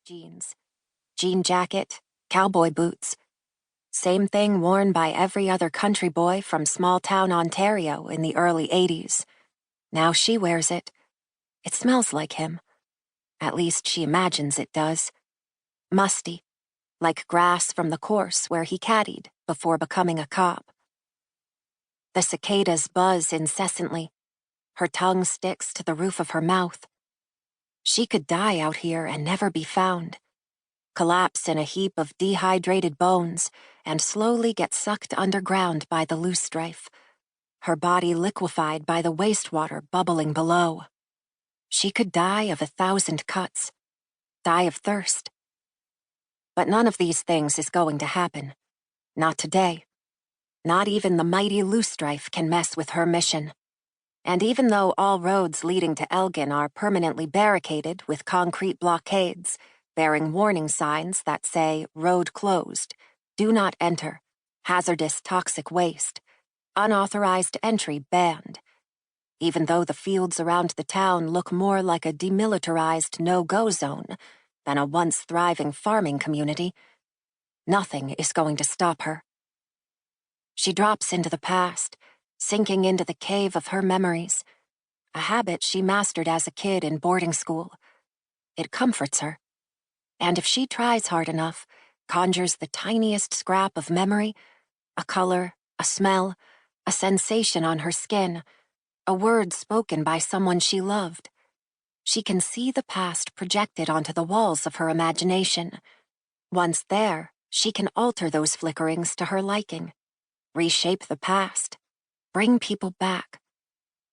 jeans, jean jacket, cowboy boots. Same thing worn by every other country boy from small-town Ontario in the early 80s. Now she wears it. It smells like him. At least she imagines it does. Musty, like grass from the course where he caddied before becoming a cop. The cicadas buzz incessantly. Her tongue sticks to the roof of her mouth. She could die out here and never be found. Collapse in a heap of dehydrated bones and slowly get sucked underground by the loosestrife, her body liquefied by the wastewater bubbling below. She could die of 1,000 cuts, die of thirst. But none of these things is going to happen. Not today. Not even the mighty loosestrife can mess with her mission. And even though all roads leading to Elgin are permanently barricaded with concrete blockades, bearing warning signs that say, road closed, do not enter, hazardous toxic waste, unauthorized entry banned. Even though the fields around the town look more like a demilitarized no-go zone than a once thriving farming community, nothing is going to stop her. She drops into the past, sinking into the cave of her memories, a habit she mastered as a kid in boarding school. It comforts her. And if she tries hard enough, conjures the tiniest scrap of memory, a color, a smell, a sensation on her skin, a word spoken by someone she loved, she can see the past projected onto the walls of her imagination. Once there, she can alter those flickerings to her liking, reshape the past, bring people back,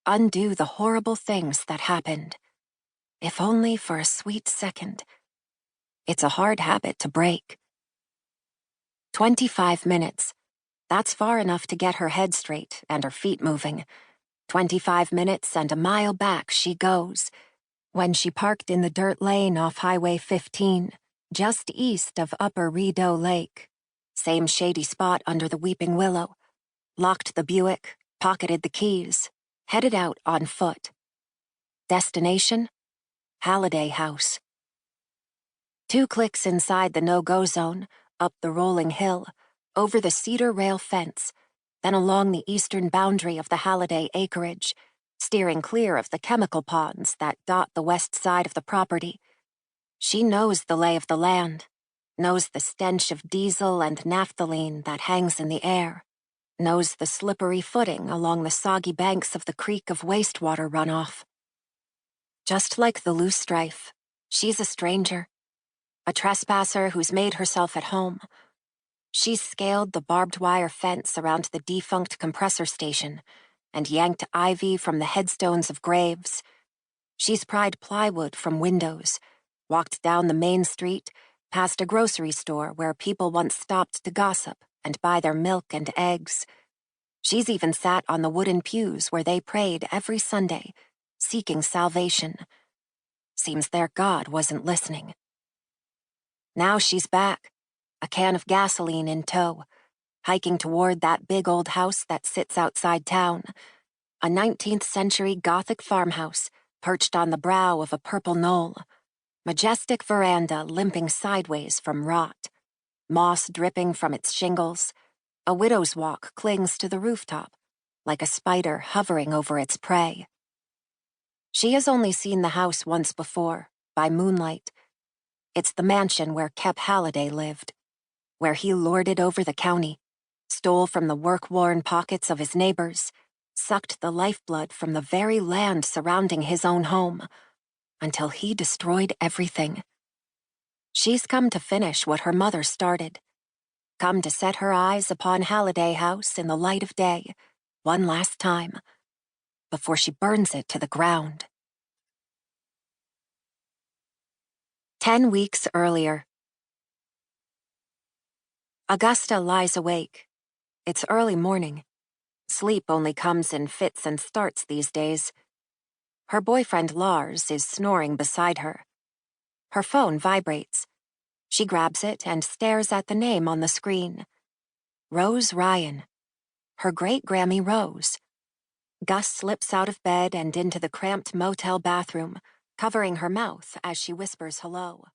undo the horrible things that happened, if only for a sweet second. It's a hard habit to break. 25 minutes. That's far enough to get her head straight and her feet moving. 25 minutes and a mile back she goes, when she parked in the dirt lane off Highway 15, just east of Upper Rideau Lake. Same shady spot under the weeping willow. Locked the Buick, pocketed the keys, headed out on foot. Destination? Halliday House. 2 clicks inside the no-go zone, up the rolling hill, over the cedar rail fence, then along the eastern boundary of the Halliday acreage, steering clear of the chemical ponds that dot the west side of the property. She knows the lay of the land, knows the stench of diesel and naphthalene that hangs in the air, knows the slippery footing along the soggy banks of the creek of wastewater runoff. Just like the loosestrife, she's a stranger. A trespasser who's made herself at home. She's scaled the barbed wire fence around the defunct compressor station and yanked ivy from the headstones of graves. She's pried plywood from windows, walked down the main street, past a grocery store where people once stopped to gossip and buy their milk and eggs. She's even sat on the wooden pews where they prayed every Sunday, seeking salvation. Seems their God wasn't listening. Now she's back, a can of gasoline in tow, hiking toward that big old house that sits outside town, a 19th century Gothic farmhouse perched on the brow of a purple knoll, majestic veranda limping sideways from rot, moss dripping from its shingles. A widow's walk clings to the rooftop, like a spider hovering over its prey. She has only seen the house once before, by moonlight. It's the mansion where Kep Halliday lived, where he lorded over the county, stole from the work-worn pockets of his neighbors, sucked the lifeblood from the very land surrounding his own home, until he destroyed everything. She's come to finish what her mother started, come to set her eyes upon Halliday House in the light of day, one last time, before she burns it to the ground. 10 weeks earlier. Augusta lies awake. It's early morning. Sleep only comes in fits and starts these days. Her boyfriend Lars is snoring beside her. Her phone vibrates. She grabs it and stares at the name on the screen. Rose Ryan. Her great Grammy Rose. Gus slips out of bed and into the cramped motel bathroom, covering her mouth as she whispers hello.